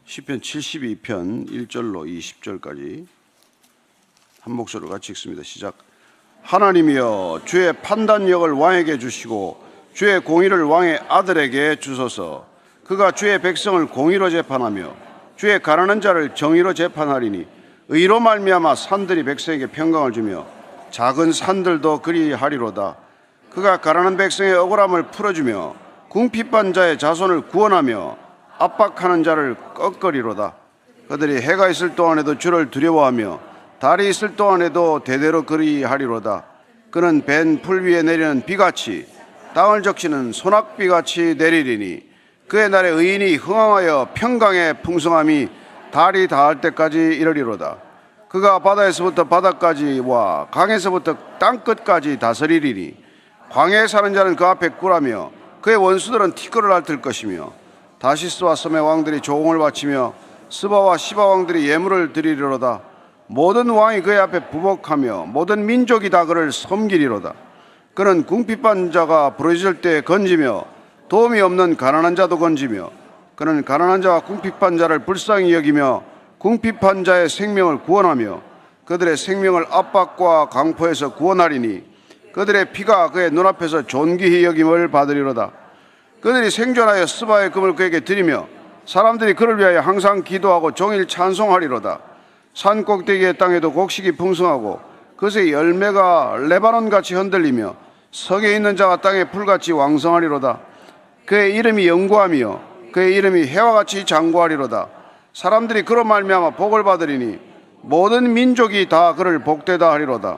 시편 72편 1절로 20절까지 한 목소리로 같이 읽습니다. 시작. 하나님이여, 주의 판단력을 왕에게 주시고 주의 공의를 왕의 아들에게 주소서. 그가 주의 백성을 공의로 재판하며 주의 가난한 자를 정의로 재판하리니 의로 말미암아 산들이 백성에게 평강을 주며 작은 산들도 그리하리로다. 그가 가난한 백성의 억울함을 풀어주며 궁핍한 자의 자손을 구원하며 압박하는 자를 꺾으리로다. 그들이 해가 있을 동안에도 주를 두려워하며 달이 있을 동안에도 대대로 그리하리로다. 그는 벤 풀 위에 내리는 비같이 땅을 적시는 소낙비같이 내리리니 그의 날에 의인이 흥황하여 평강의 풍성함이 달이 닿을 때까지 이르리로다. 그가 바다에서부터 바다까지와 강에서부터 땅끝까지 다스리리니 광야에 사는 자는 그 앞에 굴하며 그의 원수들은 티끌을 앓을 것이며 다시스와 섬의 왕들이 조공을 바치며 스바와 시바 왕들이 예물을 드리리로다. 모든 왕이 그의 앞에 부복하며 모든 민족이 다 그를 섬기리로다. 그는 궁핍한 자가 부르짖을 때 건지며 도움이 없는 가난한 자도 건지며 그는 가난한 자와 궁핍한 자를 불쌍히 여기며 궁핍한 자의 생명을 구원하며 그들의 생명을 압박과 강포에서 구원하리니 그들의 피가 그의 눈앞에서 존귀히 여김을 받으리로다. 그들이 생존하여 스바의 금을 그에게 드리며 사람들이 그를 위하여 항상 기도하고 종일 찬송하리로다. 산 꼭대기의 땅에도 곡식이 풍성하고 그새 열매가 레바논같이 흔들리며 성에 있는 자가 땅에 풀같이 왕성하리로다. 그의 이름이 영구하며 그의 이름이 해와같이 장구하리로다. 사람들이 그로 말미암아 복을 받으리니 모든 민족이 다 그를 복되다 하리로다.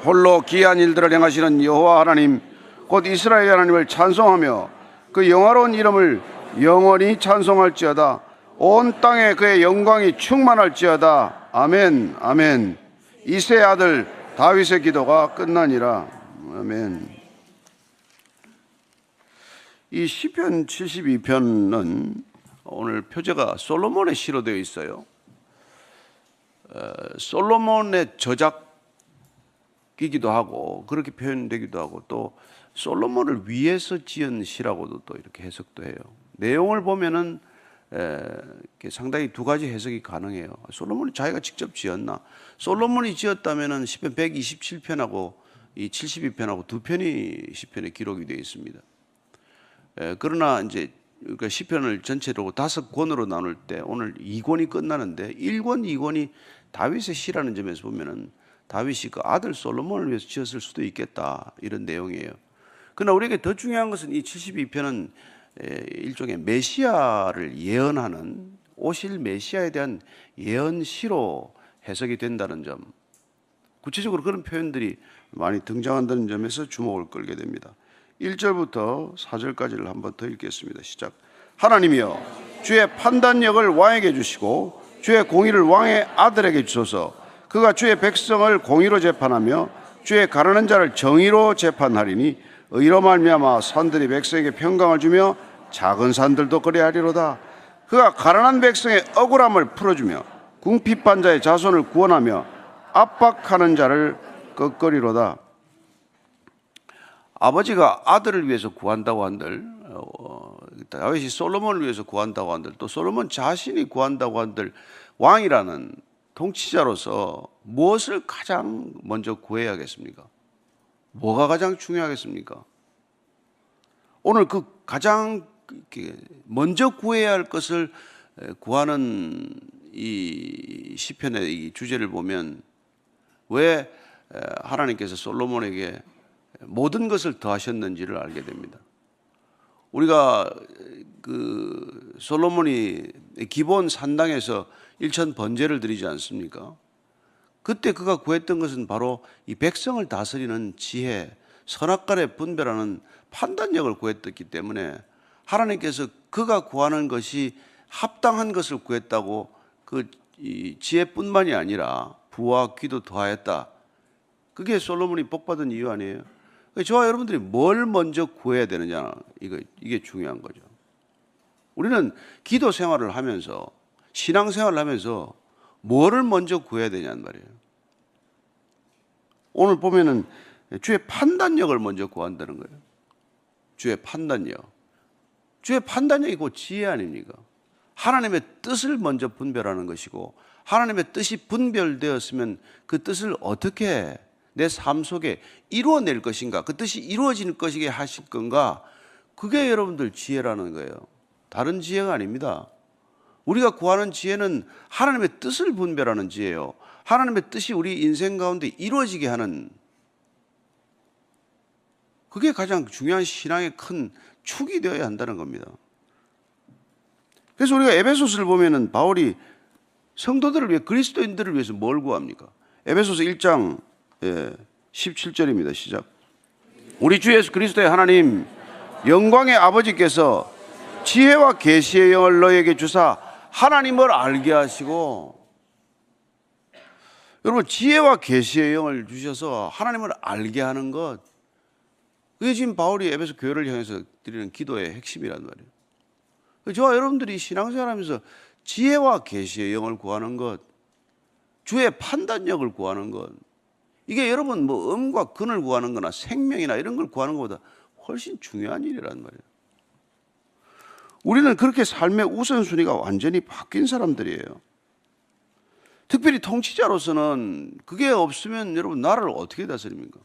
홀로 기이한 일들을 행하시는 여호와 하나님 곧 이스라엘 하나님을 찬송하며 그 영화로운 이름을 영원히 찬송할지어다. 온 땅에 그의 영광이 충만할지어다. 아멘, 아멘. 이새의 아들 다윗의 기도가 끝나니라. 아멘. 이 시편 72편은 오늘 표제가 솔로몬의 시로 되어 있어요. 솔로몬의 저작이기도 하고 그렇게 표현되기도 하고 또 솔로몬을 위해서 지은 시라고도 또 이렇게 해석도 해요. 내용을 보면은 상당히 두 가지 해석이 가능해요. 솔로몬이 자기가 직접 지었나? 솔로몬이 지었다면은 시편 127편하고 이 72편하고 두 편이 시편에 기록이 되어 있습니다. 그러나 이제 그러니까 시편을 전체로 5권으로 나눌 때 오늘 2권이 끝나는데 1권, 2권이 다윗의 시라는 점에서 보면은 다윗이 그 아들 솔로몬을 위해서 지었을 수도 있겠다 이런 내용이에요. 그러나 우리에게 더 중요한 것은 이 72편은 일종의 메시아를 예언하는 오실 메시아에 대한 예언시로 해석이 된다는 점, 구체적으로 그런 표현들이 많이 등장한다는 점에서 주목을 끌게 됩니다. 1절부터 4절까지를 한번 더 읽겠습니다. 시작. 하나님이여, 주의 판단력을 왕에게 주시고 주의 공의를 왕의 아들에게 주소서. 그가 주의 백성을 공의로 재판하며 주의 가난한 자를 정의로 재판하리니 의로 말미암아 산들이 백성에게 평강을 주며 작은 산들도 그리하리로다. 그가 가난한 백성의 억울함을 풀어주며 궁핍한 자의 자손을 구원하며 압박하는 자를 꺾으리로다. 아버지가 아들을 위해서 구한다고 한들, 다윗이 솔로몬을 위해서 구한다고 한들, 또 솔로몬 자신이 구한다고 한들 왕이라는 통치자로서 무엇을 가장 먼저 구해야겠습니까? 뭐가 가장 중요하겠습니까? 오늘 그 가장 먼저 구해야 할 것을 구하는 이 시편의 이 주제를 보면 왜 하나님께서 솔로몬에게 모든 것을 더하셨는지를 알게 됩니다. 우리가 그 솔로몬이 기본 산당에서 일천 번제를 드리지 않습니까? 그때 그가 구했던 것은 바로 이 백성을 다스리는 지혜, 선악과를 분별하는 판단력을 구했기 때문에 하나님께서 그가 구하는 것이 합당한 것을 구했다고 그 지혜뿐만이 아니라 부와 귀도 더하였다. 그게 솔로몬이 복받은 이유 아니에요? 저와 여러분들이 뭘 먼저 구해야 되느냐, 이게 중요한 거죠. 우리는 기도 생활을 하면서 신앙 생활을 하면서 뭐를 먼저 구해야 되냐는 말이에요. 오늘 보면은 주의 판단력을 먼저 구한다는 거예요. 주의 판단력. 주의 판단력이 곧 지혜 아닙니까? 하나님의 뜻을 먼저 분별하는 것이고, 하나님의 뜻이 분별되었으면 그 뜻을 어떻게 내 삶 속에 이루어낼 것인가, 그 뜻이 이루어질 것이게 하실 건가, 그게 여러분들 지혜라는 거예요. 다른 지혜가 아닙니다. 우리가 구하는 지혜는 하나님의 뜻을 분별하는 지혜예요. 하나님의 뜻이 우리 인생 가운데 이루어지게 하는, 그게 가장 중요한 신앙의 큰 축이 되어야 한다는 겁니다. 그래서 우리가 에베소서를 보면은 바울이 성도들을 위해, 그리스도인들을 위해서 뭘 구합니까? 에베소서 1장 17절입니다. 시작. 우리 주 예수 그리스도의 하나님 영광의 아버지께서 지혜와 계시의 영을 너에게 주사 하나님을 알게 하시고, 여러분 지혜와 계시의 영을 주셔서 하나님을 알게 하는 것, 그게 지금 바울이 에베소 교회를 향해서 드리는 기도의 핵심이란 말이에요. 저와 여러분들이 신앙생활하면서 지혜와 계시의 영을 구하는 것, 주의 판단력을 구하는 것, 이게 여러분 뭐 음과 근을 구하는 거나 생명이나 이런 걸 구하는 것보다 훨씬 중요한 일이란 말이에요. 우리는 그렇게 삶의 우선순위가 완전히 바뀐 사람들이에요. 특별히 통치자로서는 그게 없으면 여러분 나라를 어떻게 다스립니까?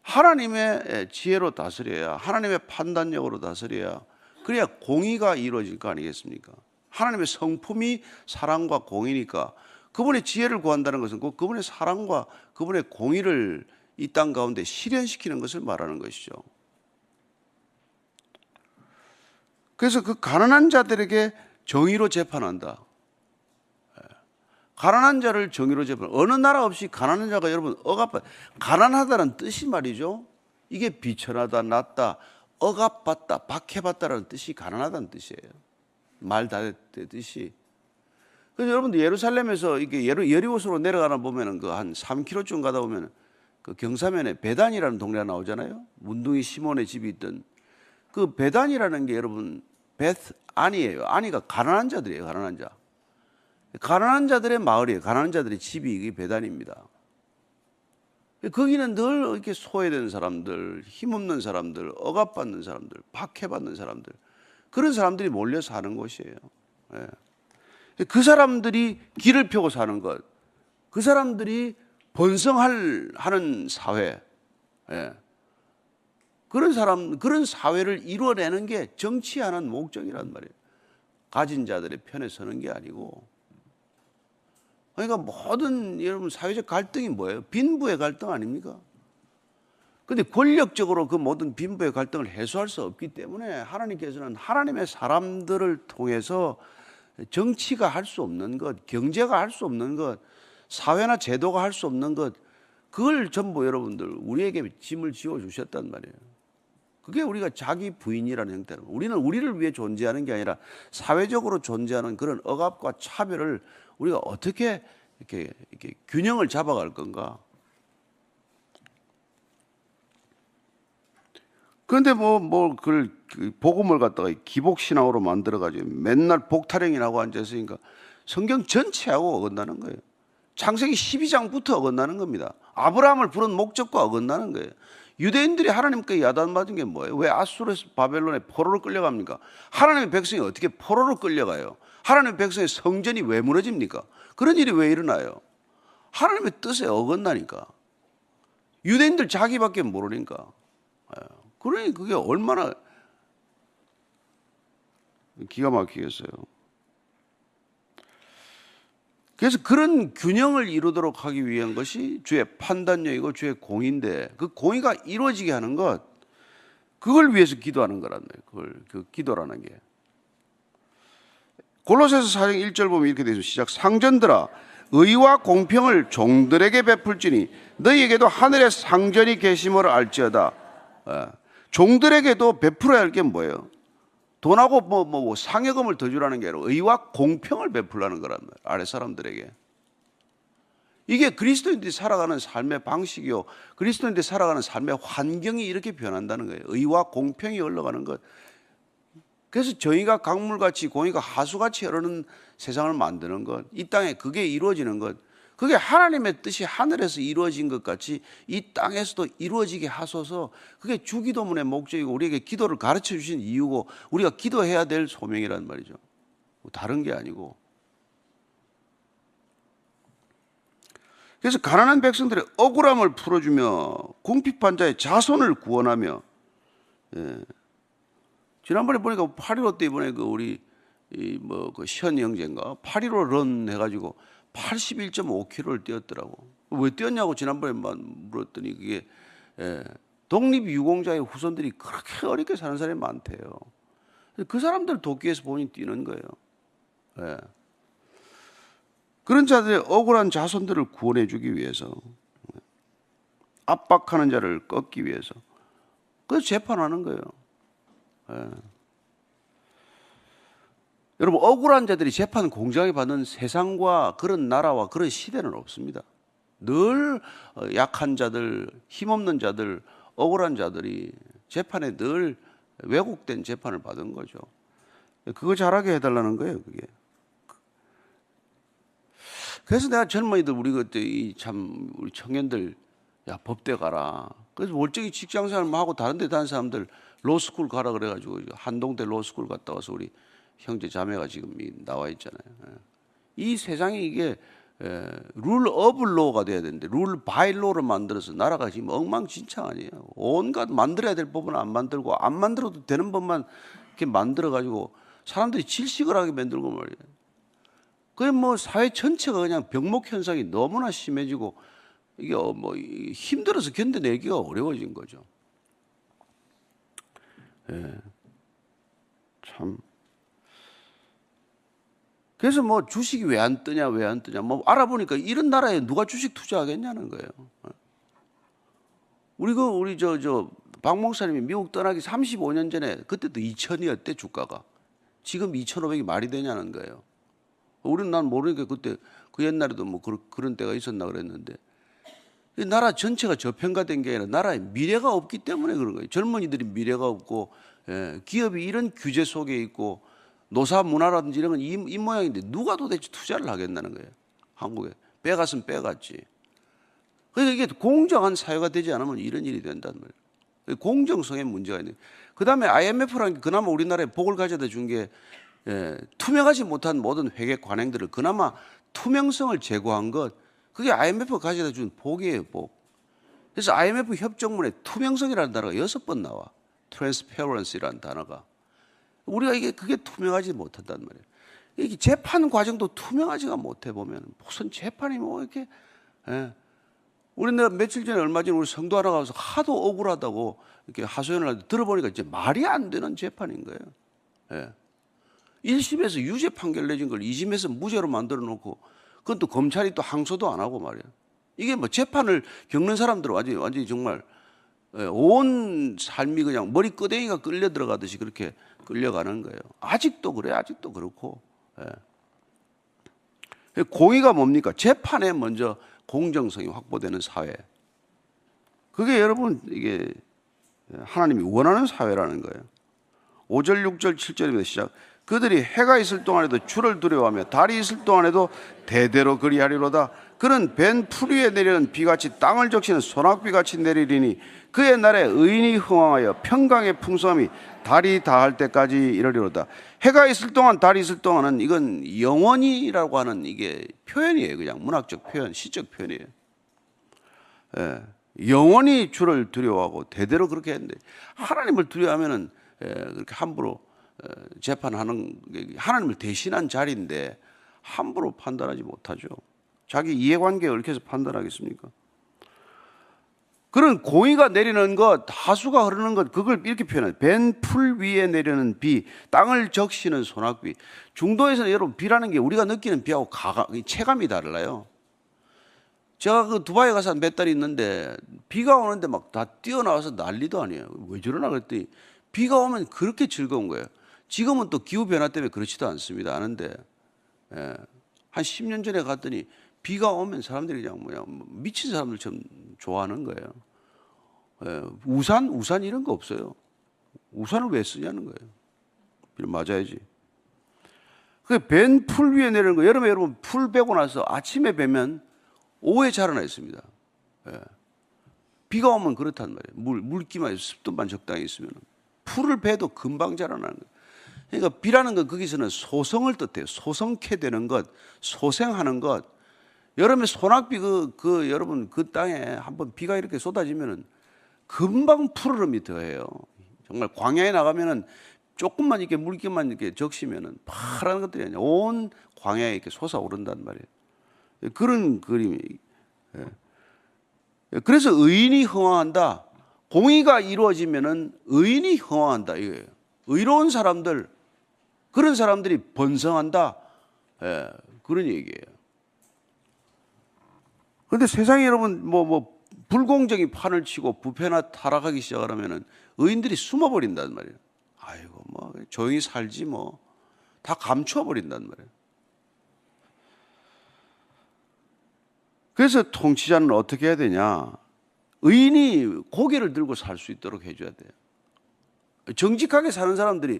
하나님의 지혜로 다스려야, 하나님의 판단력으로 다스려야, 그래야 공의가 이루어질 거 아니겠습니까? 하나님의 성품이 사랑과 공의니까 그분의 지혜를 구한다는 것은 꼭 그분의 사랑과 그분의 공의를 이 땅 가운데 실현시키는 것을 말하는 것이죠. 그래서 그 가난한 자들에게 정의로 재판한다. 가난한 자를 정의로 재판. 어느 나라 없이 가난한 자가 여러분 억압받. 가난하다는 뜻이 말이죠. 이게 비천하다, 낮다, 억압받다, 박해받다라는 뜻이 가난하다는 뜻이에요. 말 다 뜻이. 그래서 여러분들 예루살렘에서 이게 여리고성으로 내려가나 보면은 그 한 3km쯤 가다 보면은 그 경사면에 베단이라는 동네가 나오잖아요. 문둥이 시몬의 집이 있던 그 베단이라는 게 여러분 베스 아니에요. 아니가 가난한 자들이에요. 가난한 자. 가난한 자들의 마을이에요. 가난한 자들의 집이 이게 베단입니다. 거기는 늘 이렇게 소외된 사람들, 힘없는 사람들, 억압받는 사람들, 박해받는 사람들, 그런 사람들이 몰려 사는 곳이에요. 그 사람들이 길을 펴고 사는 것, 그 사람들이 번성하는 사회, 그런 사회를 이루어내는 게 정치하는 목적이란 말이에요. 가진 자들의 편에 서는 게 아니고. 그러니까 모든 여러분 사회적 갈등이 뭐예요? 빈부의 갈등 아닙니까? 그런데 권력적으로 그 모든 빈부의 갈등을 해소할 수 없기 때문에 하나님께서는 하나님의 사람들을 통해서 정치가 할 수 없는 것, 경제가 할 수 없는 것, 사회나 제도가 할 수 없는 것, 그걸 전부 여러분들 우리에게 짐을 지어 주셨단 말이에요. 그게 우리가 자기 부인이라는 형태로, 우리는 우리를 위해 존재하는 게 아니라 사회적으로 존재하는 그런 억압과 차별을 우리가 어떻게 이렇게 균형을 잡아갈 건가? 그런데 그걸 복음을 갖다가 기복신앙으로 만들어가지고 맨날 복타령이라고 앉아있으니까 성경 전체하고 어긋나는 거예요. 창세기 12장부터 어긋나는 겁니다. 아브라함을 부른 목적과 어긋나는 거예요. 유대인들이 하나님께 야단맞은 게 뭐예요? 왜 아수르에서 바벨론에 포로로 끌려갑니까? 하나님의 백성이 어떻게 포로로 끌려가요? 하나님의 백성의 성전이 왜 무너집니까? 그런 일이 왜 일어나요? 하나님의 뜻에 어긋나니까. 유대인들 자기밖에 모르니까. 그러니 그게 얼마나 기가 막히겠어요. 그래서 그런 균형을 이루도록 하기 위한 것이 주의 판단력이고 주의 공의인데, 그 공의가 이루어지게 하는 것, 그걸 위해서 기도하는 거란 말이에요. 그 기도라는 게. 골로새서 4장 1절 보면 이렇게 되어 있어요. 시작. 상전들아, 의와 공평을 종들에게 베풀지니 너희에게도 하늘의 상전이 계심을 알지어다. 종들에게도 베풀어야 할 게 뭐예요? 돈하고 상여금을 더 주라는 게 아니라 의와 공평을 베풀라는 거란 말이에요. 아래 사람들에게. 이게 그리스도인들이 살아가는 삶의 방식이요, 그리스도인들이 살아가는 삶의 환경이 이렇게 변한다는 거예요. 의와 공평이 흘러가는 것. 그래서 정의가 강물같이 공의가 하수같이 흐르는 세상을 만드는 것, 이 땅에 그게 이루어지는 것, 그게 하나님의 뜻이 하늘에서 이루어진 것 같이 이 땅에서도 이루어지게 하소서. 그게 주기도문의 목적이고 우리에게 기도를 가르쳐 주신 이유고 우리가 기도해야 될 소명이란 말이죠. 다른 게 아니고. 그래서 가난한 백성들의 억울함을 풀어주며 궁핍한 자의 자손을 구원하며, 예. 지난번에 보니까 8.15 때 이번에 그 우리 그 시현 형제인가 8.15 런 해가지고 81.5km를 뛰었더라고. 왜 뛰었냐고 지난번에만 물었더니 그게 독립유공자의 후손들이 그렇게 어렵게 사는 사람이 많대요. 그 사람들 도끼에서 본인이 뛰는 거예요. 예. 그런 자들의 억울한 자손들을 구원해 주기 위해서, 압박하는 자를 꺾기 위해서 그래서 재판하는 거예요. 예. 여러분, 억울한 자들이 재판 공정하게 받는 세상과 그런 나라와 그런 시대는 없습니다. 늘 약한 자들, 힘없는 자들, 억울한 자들이 재판에 늘 왜곡된 재판을 받은 거죠. 그거 잘하게 해달라는 거예요, 그게. 그래서 내가 젊은이들, 우리 그때 참 우리 청년들, 야, 법대 가라. 그래서 멀쩡히 직장 생활만 하고 다른 데 다니는 사람들 로스쿨 가라 그래가지고 한동대 로스쿨 갔다 와서 우리 형제 자매가 지금 나와 있잖아요. 이 세상이 이게 룰 오브 로가 돼야 되는데 룰 바이 로를 만들어서 나라가 지금 엉망진창 아니에요. 온갖 만들어야 될 법은 안 만들고 안 만들어도 되는 법만 이렇게 만들어가지고 사람들이 질식을 하게 만들고 말이에요. 그게 뭐 사회 전체가 그냥 병목 현상이 너무나 심해지고 이게 뭐 힘들어서 견뎌내기가 어려워진 거죠. 예. 참. 그래서 뭐 주식이 왜 안 뜨냐, 왜 안 뜨냐. 뭐 알아보니까 이런 나라에 누가 주식 투자하겠냐는 거예요. 우리 박 목사님이 미국 떠나기 35년 전에 그때도 2,000이었대 주가가. 지금 2,500이 말이 되냐는 거예요. 우리는 난 모르니까 그때 그 옛날에도 뭐 그런 때가 있었나 그랬는데 이 나라 전체가 저평가된 게 아니라 나라에 미래가 없기 때문에 그런 거예요. 젊은이들이 미래가 없고 기업이 이런 규제 속에 있고 노사 문화라든지 이런 건 이 모양인데 누가 도대체 투자를 하겠다는 거예요. 한국에 빼갔으면 빼갔지. 그러니까 이게 공정한 사회가 되지 않으면 이런 일이 된단 말이에요. 공정성에 문제가 있는. 그 다음에 IMF라는 게 그나마 우리나라에 복을 가져다 준 게 투명하지 못한 모든 회계 관행들을 그나마 투명성을 제고한 것, 그게 IMF가 가져다 준 복이에요, 복. 그래서 IMF 협정문에 투명성이라는 단어가 6번 나와. transparency라는 단어가. 우리가 그게 투명하지 못한단 말이에요. 이게 재판 과정도 투명하지가 못해 보면 무슨 재판이 뭐 이렇게. 우리 내가 며칠 전에 얼마 전에 우리 성도 하나 가서 하도 억울하다고 이렇게 하소연을 하는데 들어보니까 이제 말이 안 되는 재판인 거예요. 1심에서 유죄 판결 내준 걸 2심에서 무죄로 만들어 놓고 그건 또 검찰이 또 항소도 안 하고 말이에요. 이게 뭐 재판을 겪는 사람들은 완전히 정말 온 삶이 그냥 머리 끄댕이가 끌려 들어가듯이 그렇게 끌려가는 거예요. 아직도 그래, 아직도 그렇고. 공의가 뭡니까? 재판에 먼저 공정성이 확보되는 사회. 그게 여러분 이게 하나님이 원하는 사회라는 거예요. 5절, 6절, 7절입니다. 시작. 그들이 해가 있을 동안에도 주를 두려워하며 달이 있을 동안에도 대대로 그리하리로다. 그는 벤 풀 위에 내리는 비같이 땅을 적시는 소낙비같이 내리리니 그의 날에 의인이 흥왕하여 평강의 풍성함이 달이 다할 때까지 이르리로다. 해가 있을 동안 달이 있을 동안은 이건 영원히라고 하는 이게 표현이에요. 그냥 문학적 표현, 시적 표현이에요. 영원히 주를 두려워하고 대대로 그렇게 했는데 하나님을 두려워하면은 그렇게 함부로 재판하는 하나님을 대신한 자리인데 함부로 판단하지 못하죠. 자기 이해관계에 얽혀서 판단하겠습니까? 그런 공의가 내리는 것, 하수가 흐르는 것, 그걸 이렇게 표현해요. 벤 풀 위에 내리는 비, 땅을 적시는 소낙비. 중도에서는 여러분 비라는 게 우리가 느끼는 비하고 체감이 달라요. 제가 그 두바이 가서 몇 달 있는데 비가 오는데 막 다 뛰어나와서 난리도 아니에요. 왜 저러나 그랬더니 비가 오면 그렇게 즐거운 거예요. 지금은 또 기후변화 때문에 그렇지도 않습니다. 아는데 한 10년 전에 갔더니 비가 오면 사람들이 그냥 미친 사람들처럼 좋아하는 거예요. 우산 이런 거 없어요. 우산을 왜 쓰냐는 거예요. 비 맞아야지. 그 벤 풀 위에 내리는 거. 여름에 여러분 풀 베고 나서 아침에 베면 오후에 자라나 있습니다. 비가 오면 그렇단 말이에요. 물기만 습도만 적당히 있으면 풀을 베도 금방 자라나는 거예요. 그러니까 비라는 건 거기서는 소성을 뜻해요. 소성케 되는 것, 소생하는 것. 여름에 소낙비 여러분 그 땅에 한번 비가 이렇게 쏟아지면은 금방 푸르름이 더해요. 정말 광야에 나가면은 조금만 이렇게 물기만 이렇게 적시면은 파란 것들이 아니라 온 광야에 이렇게 솟아오른단 말이에요. 그런 그림이. 그래서 의인이 흥왕한다. 공의가 이루어지면은 의인이 흥왕한다 이거예요. 의로운 사람들, 그런 사람들이 번성한다. 그런 얘기예요. 그런데 세상에 여러분 불공정이 판을 치고 부패나 타락하기 시작하면은 의인들이 숨어버린단 말이에요. 아이고 조용히 살지 다 감춰버린단 말이에요. 그래서 통치자는 어떻게 해야 되냐? 의인이 고개를 들고 살 수 있도록 해줘야 돼요. 정직하게 사는 사람들이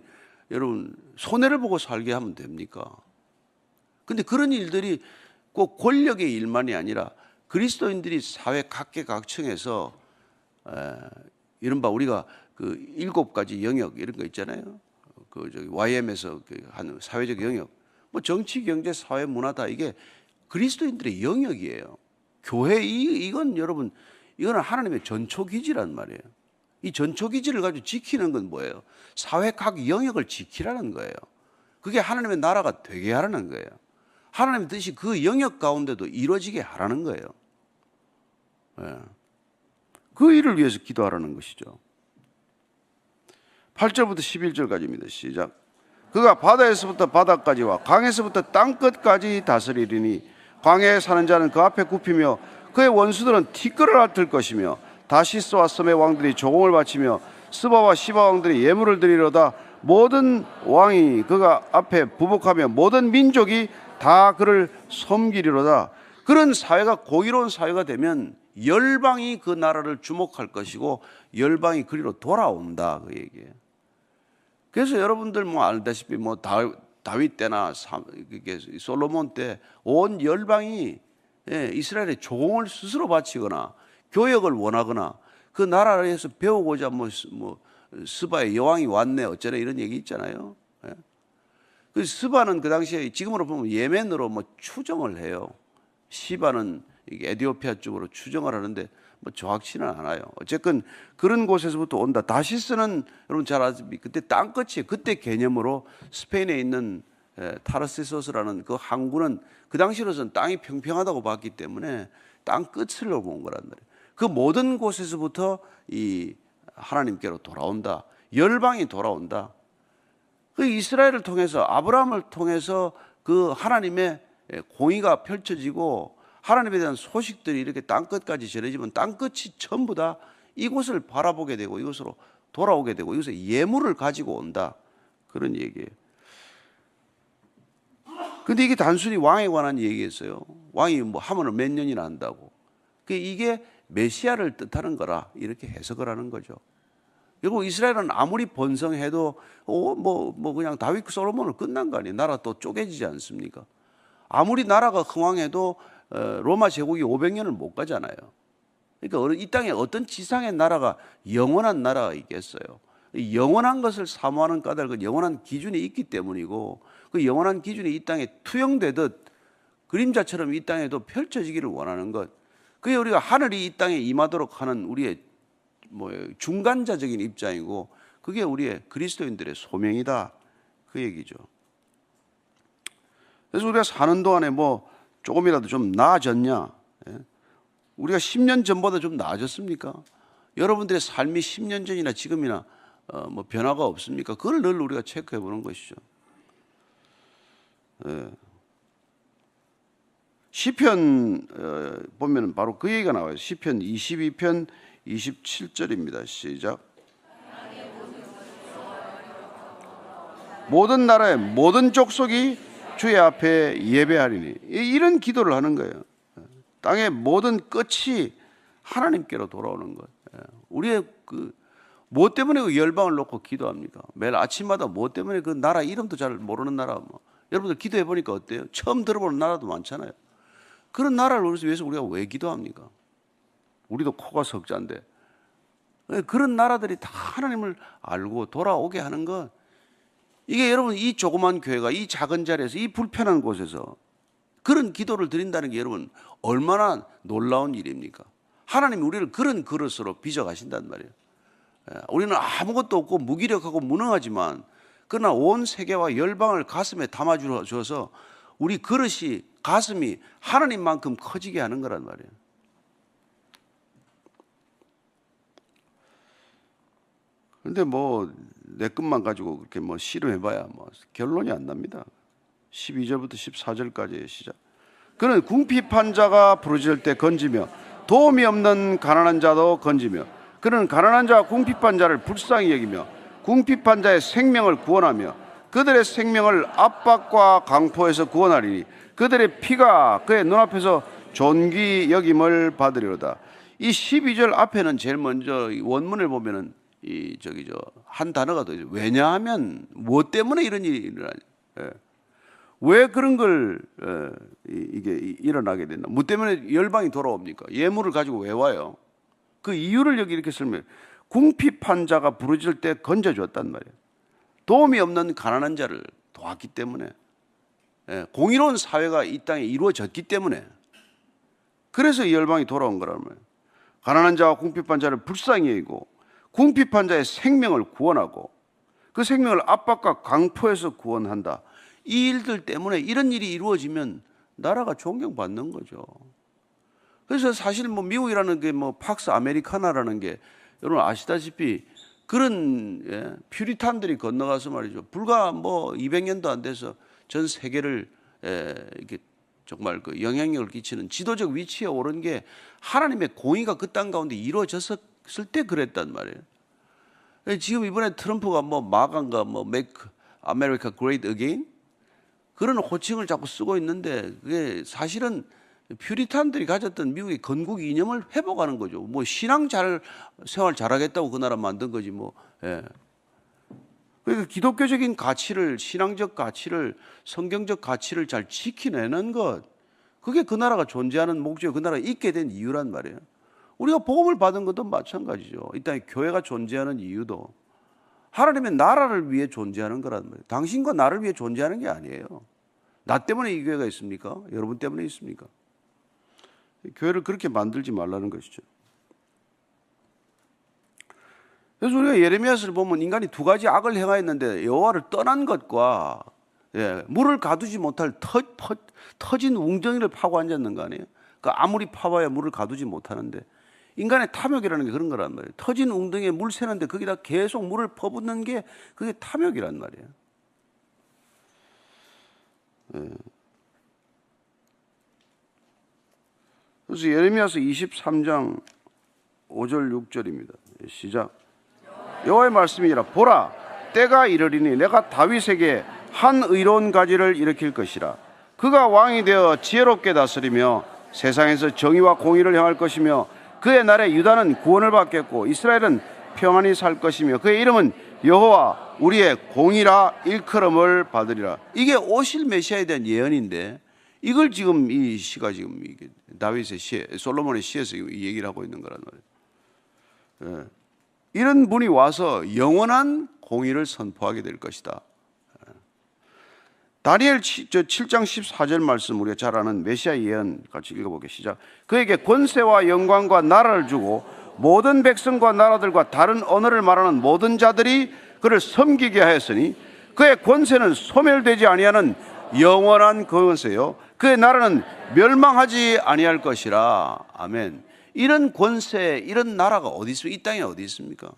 여러분 손해를 보고 살게 하면 됩니까? 근데 그런 일들이 꼭 권력의 일만이 아니라 그리스도인들이 사회 각계각층에서 이른바 우리가 그 7가지 영역 이런 거 있잖아요. YM에서 하는 사회적 영역, 정치, 경제, 사회, 문화 다 이게 그리스도인들의 영역이에요. 교회 이건 여러분 이거는 하나님의 전초기지란 말이에요. 이 전초기지를 가지고 지키는 건 뭐예요? 사회 각 영역을 지키라는 거예요. 그게 하나님의 나라가 되게 하라는 거예요. 하나님의 뜻이 그 영역 가운데도 이루어지게 하라는 거예요. 그 일을 위해서 기도하라는 것이죠. 8절부터 11절까지입니다. 시작. 그가 바다에서부터 바다까지와 강에서부터 땅끝까지 다스리리니 광야에 사는 자는 그 앞에 굽히며 그의 원수들은 티끌을 앓을 것이며 다시스와 섬의 왕들이 조공을 바치며 스바와 시바 왕들이 예물을 드리려다 모든 왕이 그가 앞에 부복하며 모든 민족이 다 그를 섬기리로다. 그런 사회가 공의로운 사회가 되면 열방이 그 나라를 주목할 것이고 열방이 그리로 돌아온다 그 얘기예요. 그래서 여러분들 알다시피 다윗 때나 솔로몬 때 온 열방이 이스라엘의 조공을 스스로 바치거나 교역을 원하거나 그 나라에서 배우고자 스바의 여왕이 왔네 어쩌네 이런 얘기 있잖아요. 그 스바는 그 당시에 지금으로 보면 예멘으로 추정을 해요. 시바는 에티오피아 쪽으로 추정을 하는데 정확치는 않아요. 어쨌든 그런 곳에서부터 온다. 다시스는 여러분 잘 아시죠? 그때 땅끝이 그때 개념으로 스페인에 있는 타르시소스라는 그 항구는 그 당시로서는 땅이 평평하다고 봤기 때문에 땅 끝을 본 거란 말이에요. 그 모든 곳에서부터 이 하나님께로 돌아온다. 열방이 돌아온다. 그 이스라엘을 통해서 아브라함을 통해서 그 하나님의 공의가 펼쳐지고 하나님에 대한 소식들이 이렇게 땅끝까지 전해지면 땅끝이 전부 다 이곳을 바라보게 되고 이곳으로 돌아오게 되고 이곳에 예물을 가지고 온다. 그런 얘기예요. 근데 이게 단순히 왕에 관한 얘기였어요. 왕이 하면은 몇 년이나 한다고. 이게 메시아를 뜻하는 거라 이렇게 해석을 하는 거죠. 그리고 이스라엘은 아무리 번성해도 그냥 다윗 솔로몬은 끝난 거 아니에요. 나라 또 쪼개지지 않습니까? 아무리 나라가 흥왕해도 로마 제국이 500년을 못 가잖아요. 그러니까 이 땅에 어떤 지상의 나라가 영원한 나라가 있겠어요. 영원한 것을 사모하는 까닭은 영원한 기준이 있기 때문이고 그 영원한 기준이 이 땅에 투영되듯 그림자처럼 이 땅에도 펼쳐지기를 원하는 것. 그게 우리가 하늘이 이 땅에 임하도록 하는 우리의 중간자적인 입장이고 그게 우리의 그리스도인들의 소명이다. 그 얘기죠. 그래서 우리가 사는 동안에 조금이라도 좀 나아졌냐? 우리가 10년 전보다 좀 나아졌습니까? 여러분들의 삶이 10년 전이나 지금이나 변화가 없습니까? 그걸 늘 우리가 체크해 보는 것이죠. 시편 보면 바로 그 얘기가 나와요. 시편 22편 27절입니다. 시작. 모든 나라의 모든 족속이 주의 앞에 예배하리니 이런 기도를 하는 거예요. 땅의 모든 끝이 하나님께로 돌아오는 것. 우리의 뭐 때문에 그 열방을 놓고 기도합니까? 매일 아침마다 뭐 때문에 그 나라 이름도 잘 모르는 나라 여러분들 기도해 보니까 어때요? 처음 들어보는 나라도 많잖아요. 그런 나라를 위해서 우리가 왜 기도합니까? 우리도 코가 석자인데 그런 나라들이 다 하나님을 알고 돌아오게 하는 것 이게 여러분 이 조그만 교회가 이 작은 자리에서 이 불편한 곳에서 그런 기도를 드린다는 게 여러분 얼마나 놀라운 일입니까? 하나님이 우리를 그런 그릇으로 빚어가신단 말이에요. 우리는 아무것도 없고 무기력하고 무능하지만 그러나 온 세계와 열방을 가슴에 담아주어서 우리 그릇이 가슴이 하나님만큼 커지게 하는 거란 말이에요. 그런데 뭐 내 것만 가지고 그렇게 뭐 씨름해봐야 뭐 결론이 안 납니다. 12절부터 14절까지의 시작. 그는 궁핍한 자가 부르짖을 때 건지며 도움이 없는 가난한 자도 건지며 그는 가난한 자와 궁핍한 자를 불쌍히 여기며 궁핍한 자의 생명을 구원하며 그들의 생명을 압박과 강포에서 구원하리니 그들의 피가 그의 눈앞에서 존귀 여김을 받으리로다. 이 12절 앞에는 제일 먼저 원문을 보면은 한 단어가 더 있어요. 왜냐하면 무엇 때문에 이런 일이 일어나냐? 왜 그런 걸 이게 일어나게 됐나? 뭐 때문에 열방이 돌아옵니까? 예물을 가지고 왜 와요? 그 이유를 여기 이렇게 설명해요. 궁핍한 자가 부르짖을 때 건져주었단 말이에요. 도움이 없는 가난한 자를 도왔기 때문에, 공의로운 사회가 이 땅에 이루어졌기 때문에, 그래서 이 열방이 돌아온 거란 말이에요. 가난한 자와 궁핍한 자를 불쌍히 여기고 궁핍한 자의 생명을 구원하고 그 생명을 압박과 강포에서 구원한다. 이 일들 때문에 이런 일이 이루어지면 나라가 존경받는 거죠. 그래서 사실 뭐 미국이라는 게 뭐 팍스 아메리카나라는 게 여러분 아시다시피 그런 퓨리탄들이 건너가서 말이죠. 불과 뭐 200년도 안 돼서 전 세계를 이렇게 정말 그 영향력을 끼치는 지도적 위치에 오른 게 하나님의 공의가 그 땅 가운데 이루어졌을 때 그랬단 말이에요. 지금 이번에 트럼프가 뭐 마간가 뭐 Make America Great Again 그런 호칭을 자꾸 쓰고 있는데 그게 사실은 퓨리탄들이 가졌던 미국의 건국 이념을 회복하는 거죠. 뭐 신앙 생활 잘하겠다고 그 나라 만든 거지 뭐. 그러니까 기독교적인 가치를, 신앙적 가치를, 성경적 가치를 잘 지켜내는 것, 그게 그 나라가 존재하는 목적이 그 나라가 있게 된 이유란 말이에요. 우리가 복음을 받은 것도 마찬가지죠. 이 땅에 교회가 존재하는 이유도 하나님의 나라를 위해 존재하는 거란 말이에요. 당신과 나를 위해 존재하는 게 아니에요. 나 때문에 이 교회가 있습니까? 여러분 때문에 있습니까? 교회를 그렇게 만들지 말라는 것이죠. 그래서 우리가 예레미야서를 보면 인간이 두 가지 악을 행하였는데 여호와를 떠난 것과 물을 가두지 못할 터진 웅덩이를 파고 앉았는 거 아니에요? 그러니까 아무리 파봐야 물을 가두지 못하는데 인간의 탐욕이라는 게 그런 거란 말이에요. 터진 웅덩이에 물 새는데 거기다 계속 물을 퍼붓는 게 그게 탐욕이란 말이에요. 그래서 예레미야서 23장 5절 6절입니다. 시작. 여호와의 말씀이라 보라 때가 이르리니 내가 다윗에게 한 의로운 가지를 일으킬 것이라 그가 왕이 되어 지혜롭게 다스리며 세상에서 정의와 공의를 행할 것이며 그의 날에 유다는 구원을 받겠고 이스라엘은 평안히 살 것이며 그의 이름은 여호와 우리의 공의라 일컬음을 받으리라. 이게 오실 메시아에 대한 예언인데 이걸 지금 이 시가 지금 다윗의 시에 솔로몬의 시에서 이 얘기를 하고 있는 거란 말이에요. 이런 분이 와서 영원한 공의를 선포하게 될 것이다. 다니엘 7장 14절 말씀 우리가 잘 아는 메시아 예언 같이 읽어보게 시작. 그에게 권세와 영광과 나라를 주고 모든 백성과 나라들과 다른 언어를 말하는 모든 자들이 그를 섬기게 하였으니 그의 권세는 소멸되지 아니하는 영원한 권세요 그의 나라는 멸망하지 아니할 것이라. 아멘. 이런 권세, 이런 나라가 어디 있습니까? 이 땅에 어디 있습니까?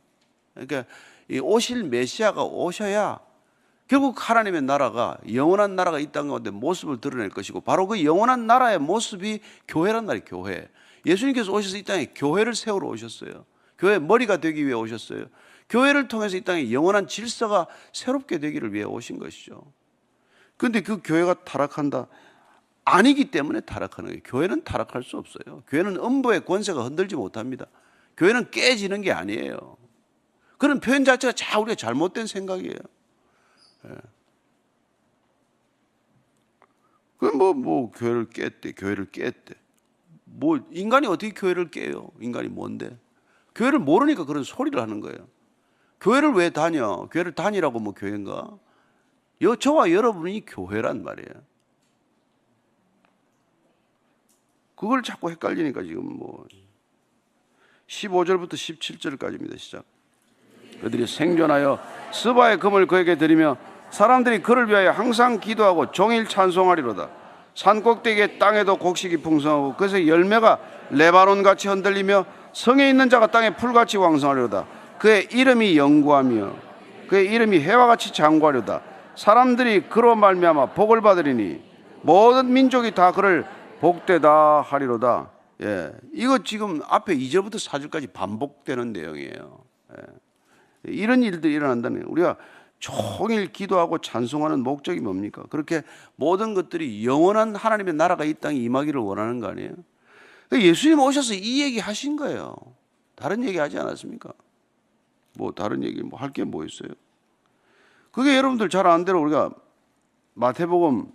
그러니까 이 오실 메시아가 오셔야 결국 하나님의 나라가 영원한 나라가 이 땅 가운데 모습을 드러낼 것이고 바로 그 영원한 나라의 모습이 교회란 말이에요. 교회. 예수님께서 오셔서 이 땅에 교회를 세우러 오셨어요. 교회의 머리가 되기 위해 오셨어요. 교회를 통해서 이 땅에 영원한 질서가 새롭게 되기를 위해 오신 것이죠. 그런데 그 교회가 타락한다? 아니기 때문에 타락하는 거예요. 교회는 타락할 수 없어요. 교회는 음부의 권세가 흔들지 못합니다. 교회는 깨지는 게 아니에요. 그런 표현 자체가 우리가 잘못된 생각이에요. 뭐 교회를 깼대, 교회를 깼대. 뭐 인간이 어떻게 교회를 깨요? 인간이 뭔데? 교회를 모르니까 그런 소리를 하는 거예요. 교회를 왜 다녀? 교회를 다니라고 뭐 교회인가? 저와 여러분이 교회란 말이에요. 그걸 자꾸 헷갈리니까 지금 15절부터 17절까지입니다. 시작. 그들이 생존하여 스바의 금을 그에게 드리며 사람들이 그를 위하여 항상 기도하고 종일 찬송하리로다. 산꼭대기의 땅에도 곡식이 풍성하고 그래서 열매가 레바논같이 흔들리며 성에 있는 자가 땅에 풀같이 왕성하리로다. 그의 이름이 영구하며 그의 이름이 해와같이 장구하리로다. 사람들이 그로 말미암아 복을 받으리니 모든 민족이 다 그를 복되다 하리로다. 이거 지금 앞에 2절부터 4절까지 반복되는 내용이에요. 이런 일들이 일어난다는 거예요. 우리가 종일 기도하고 찬송하는 목적이 뭡니까? 그렇게 모든 것들이 영원한 하나님의 나라가 이 땅에 임하기를 원하는 거 아니에요? 예수님 오셔서 이 얘기 하신 거예요. 다른 얘기 하지 않았습니까? 다른 얘기 할 게 뭐 있어요? 그게 여러분들 잘 아는 대로 우리가 마태복음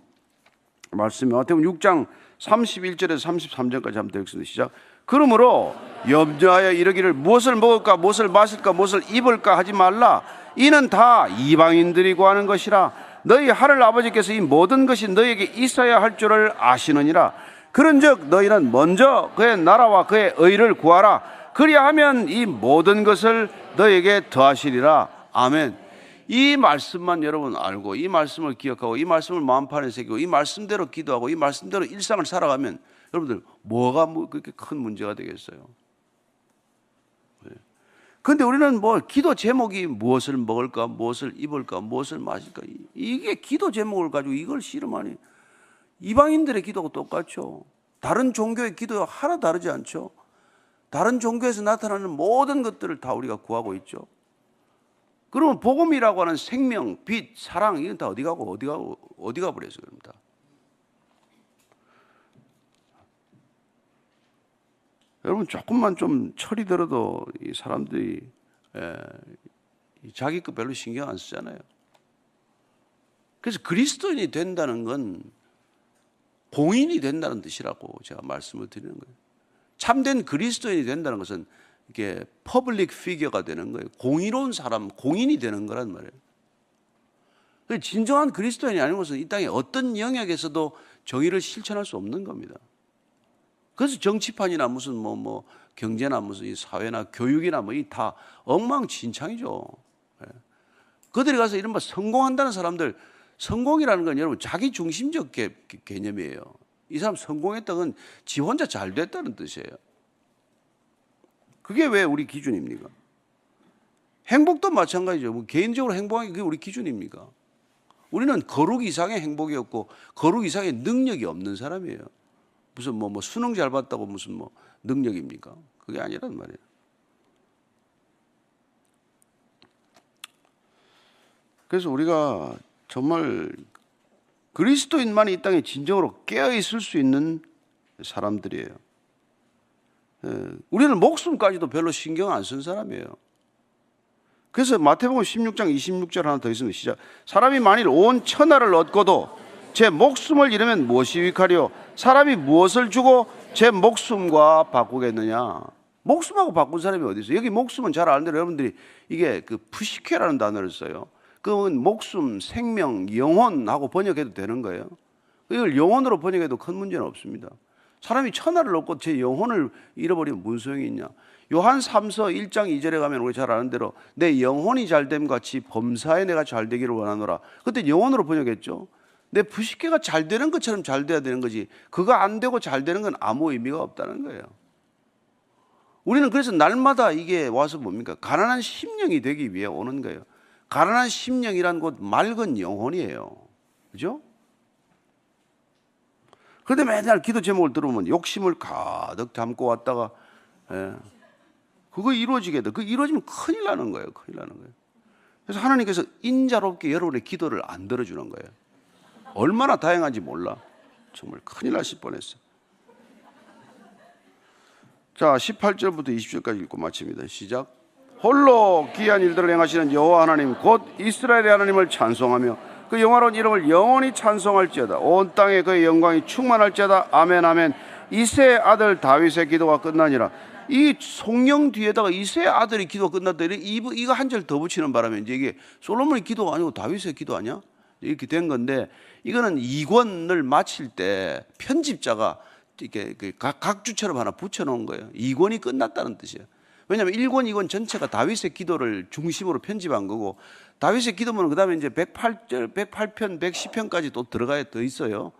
말씀이 마태복음 6장 31절에서 33절까지 한번 읽습니다. 시작. 그러므로 염려하여 이르기를 무엇을 먹을까 무엇을 마실까 무엇을 입을까 하지 말라. 이는 다 이방인들이 구하는 것이라. 너희 하늘 아버지께서 이 모든 것이 너희에게 있어야 할 줄을 아시느니라. 그런즉 너희는 먼저 그의 나라와 그의 의를 구하라. 그리하면 이 모든 것을 너희에게 더하시리라. 아멘. 이 말씀만 여러분 알고 이 말씀을 기억하고 이 말씀을 마음판에 새기고 이 말씀대로 기도하고 이 말씀대로 일상을 살아가면 여러분들 뭐가 그렇게 큰 문제가 되겠어요? 그런데 우리는 기도 제목이 무엇을 먹을까 무엇을 입을까 무엇을 마실까 이게 기도 제목을 가지고 이걸 씨름하니 이방인들의 기도하고 똑같죠. 다른 종교의 기도와 하나 다르지 않죠. 다른 종교에서 나타나는 모든 것들을 다 우리가 구하고 있죠. 그러면 복음이라고 하는 생명, 빛, 사랑 이건 다 어디 가고 어디가 버려서 그럽니다. 여러분 조금만 좀 철이 들어도 이 사람들이 자기 거 별로 신경 안 쓰잖아요. 그래서 그리스도인이 된다는 건 공인이 된다는 뜻이라고 제가 말씀을 드리는 거예요. 참된 그리스도인이 된다는 것은 이게 퍼블릭 피겨가 되는 거예요. 공의로운 사람, 공인이 되는 거란 말이에요. 진정한 그리스도인이 아닌 것은 이 땅에 어떤 영역에서도 정의를 실천할 수 없는 겁니다. 그래서 정치판이나 무슨 경제나 무슨 이 사회나 교육이나 이 다 엉망진창이죠. 그들이 가서 이른바 성공한다는 사람들, 성공이라는 건 여러분 자기 중심적 개념이에요. 이 사람 성공했다는 건 지 혼자 잘 됐다는 뜻이에요. 그게 왜 우리 기준입니까? 행복도 마찬가지죠. 개인적으로 행복한 게 그게 우리 기준입니까? 우리는 거룩 이상의 행복이었고 거룩 이상의 능력이 없는 사람이에요. 무슨 수능 잘 봤다고 무슨 능력입니까? 그게 아니란 말이에요. 그래서 우리가 정말 그리스도인만이 이 땅에 진정으로 깨어 있을 수 있는 사람들이에요. 우리는 목숨까지도 별로 신경 안 쓴 사람이에요. 그래서 마태복음 16장 26절 하나 더 있습니다. 시작. 사람이 만일 온 천하를 얻고도 제 목숨을 잃으면 무엇이 유익하리요? 사람이 무엇을 주고 제 목숨과 바꾸겠느냐? 목숨하고 바꾼 사람이 어디 있어요? 여기 목숨은 잘 아는 대로 여러분들이 이게 푸시케라는 단어를 써요. 그건 목숨, 생명, 영혼하고 번역해도 되는 거예요. 이걸 영혼으로 번역해도 큰 문제는 없습니다. 사람이 천하를 얻고 제 영혼을 잃어버리면 무슨 소용이 있냐? 요한 3서 1장 2절에 가면 우리 잘 아는 대로 내 영혼이 잘됨 같이 범사에 내가 잘 되기를 원하노라. 그때 영혼으로 번역했죠. 내 부식회가 잘 되는 것처럼 잘 돼야 되는 거지 그거 안 되고 잘 되는 건 아무 의미가 없다는 거예요. 우리는 그래서 날마다 이게 와서 뭡니까? 가난한 심령이 되기 위해 오는 거예요. 가난한 심령이란 곧 맑은 영혼이에요. 그죠? 그런데 맨날 기도 제목을 들으면 욕심을 가득 담고 왔다가 그거 이루어지게 돼. 그거 이루어지면 큰일 나는 거예요. 큰일 나는 거예요. 그래서 하나님께서 인자롭게 여러분의 기도를 안 들어주는 거예요. 얼마나 다양한지 몰라. 정말 큰일 나실 뻔했어. 자, 18절부터 20절까지 읽고 마칩니다. 시작. 홀로 귀한 일들을 행하시는 여호와 하나님 곧 이스라엘의 하나님을 찬송하며 그 영화로운 이름을 영원히 찬송할지어다. 온 땅에 그의 영광이 충만할지어다. 아멘 아멘. 이새의 아들 다윗의 기도가 끝나니라. 이 성령 뒤에다가 이새의 아들이 기도가 끝났다. 이거 한 절 더 붙이는 바람에 이제 이게 솔로몬의 기도가 아니고 다윗의 기도 아니야? 이렇게 된 건데, 이거는 2권을 마칠 때 편집자가 이렇게 각주처럼 하나 붙여놓은 거예요. 2권이 끝났다는 뜻이에요. 왜냐하면 1권, 2권 전체가 다윗의 기도를 중심으로 편집한 거고, 다윗의 기도문은 그 다음에 이제 108편, 110편까지 또 들어가야 더 있어요.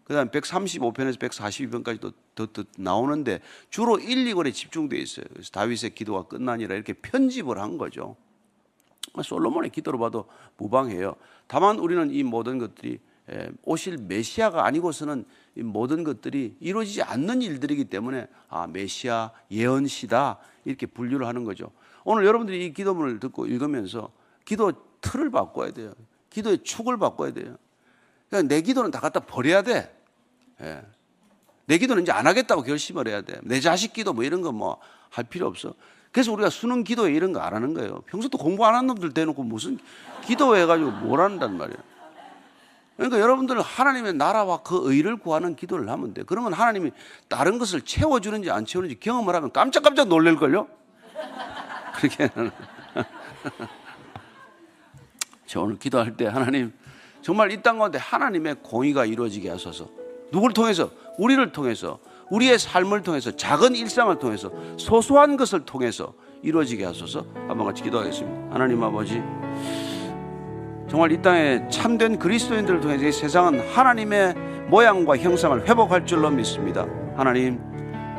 그 다음에 135편에서 142편까지 더 나오는데, 주로 1, 2권에 집중되어 있어요. 그래서 다윗의 기도가 끝나니라 이렇게 편집을 한 거죠. 솔로몬의 기도로 봐도 무방해요. 다만 우리는 이 모든 것들이 오실 메시아가 아니고서는 이 모든 것들이 이루어지지 않는 일들이기 때문에 메시아 예언시다 이렇게 분류를 하는 거죠. 오늘 여러분들이 이 기도문을 듣고 읽으면서 기도 틀을 바꿔야 돼요. 기도의 축을 바꿔야 돼요. 그러니까 내 기도는 다 갖다 버려야 돼. 내 기도는 이제 안 하겠다고 결심을 해야 돼. 내 자식 기도 뭐 이런 거 뭐 할 필요 없어. 그래서 우리가 수능 기도회 이런 거 안 하는 거예요. 평소 또 공부 안 하는 놈들 대놓고 무슨 기도회 해가지고 뭘 한단 말이에요. 그러니까 여러분들은 하나님의 나라와 그 의를 구하는 기도를 하면 돼. 그러면 하나님이 다른 것을 채워주는지 안 채우는지 경험을 하면 깜짝깜짝 놀랄걸요? 그렇게 저 오늘 기도할 때 하나님 정말 이 땅 가운데 하나님의 공의가 이루어지게 하소서. 누굴 통해서? 우리를 통해서, 우리의 삶을 통해서, 작은 일상을 통해서, 소소한 것을 통해서 이루어지게 하소서. 한번 같이 기도하겠습니다. 하나님 아버지, 정말 이 땅에 참된 그리스도인들을 통해서 이 세상은 하나님의 모양과 형상을 회복할 줄로 믿습니다. 하나님,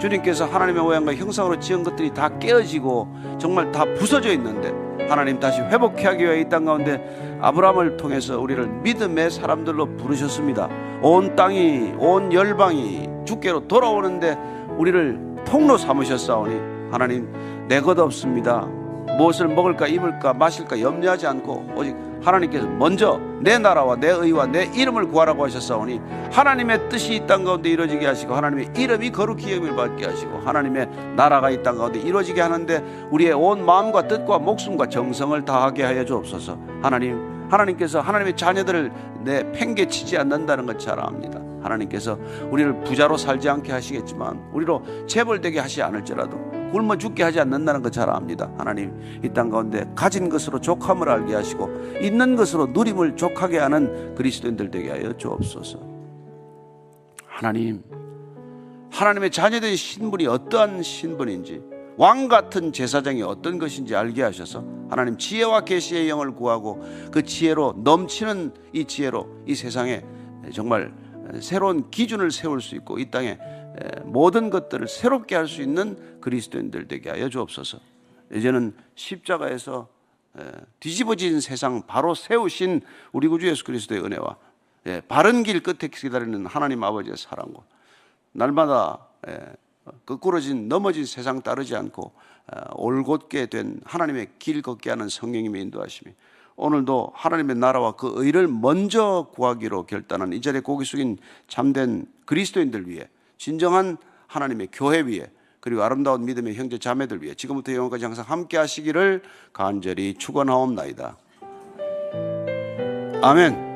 주님께서 하나님의 모양과 형상으로 지은 것들이 다 깨어지고 정말 다 부서져 있는데 하나님 다시 회복해 하기 위해 이 땅 가운데 아브라함을 통해서 우리를 믿음의 사람들로 부르셨습니다. 온 땅이, 온 열방이 주께로 돌아오는데 우리를 통로 삼으셨사오니 하나님, 내 것 없습니다. 무엇을 먹을까 입을까 마실까 염려하지 않고 오직 하나님께서 먼저 내 나라와 내 의와 내 이름을 구하라고 하셨사오니 하나님의 뜻이 이 땅 가운데 이루어지게 하시고 하나님의 이름이 거룩히 여김을 받게 하시고 하나님의 나라가 이 땅 가운데 이루어지게 하는데 우리의 온 마음과 뜻과 목숨과 정성을 다하게 하여 주옵소서. 하나님께서 하나님의 자녀들을 내 팽개치지 않는다는 것 잘 압니다. 하나님께서 우리를 부자로 살지 않게 하시겠지만 우리로 재벌되게 하시지 않을지라도 굶어 죽게 하지 않는다는 것 잘 압니다. 하나님, 이 땅 가운데 가진 것으로 족함을 알게 하시고 있는 것으로 누림을 족하게 하는 그리스도인들 되게 하여 주옵소서. 하나님, 하나님의 자녀된 신분이 어떠한 신분인지, 왕 같은 제사장이 어떤 것인지 알게 하셔서 하나님 지혜와 계시의 영을 구하고 그 지혜로 넘치는 이 지혜로 이 세상에 정말 새로운 기준을 세울 수 있고 이 땅에 모든 것들을 새롭게 할 수 있는 그리스도인들 되게 하여 주옵소서. 이제는 십자가에서 뒤집어진 세상 바로 세우신 우리 구주 예수 그리스도의 은혜와 바른 길 끝에 기다리는 하나님 아버지의 사랑과 날마다 거꾸러진 넘어진 세상 따르지 않고 올곧게 된 하나님의 길 걷게 하는 성령님의 인도하심이 오늘도 하나님의 나라와 그 의를 먼저 구하기로 결단한 이 자리에 고개 숙인 참된 그리스도인들 위해, 진정한 하나님의 교회 위해, 그리고 아름다운 믿음의 형제 자매들 위해 지금부터 영원까지 항상 함께 하시기를 간절히 축원하옵나이다. 아멘.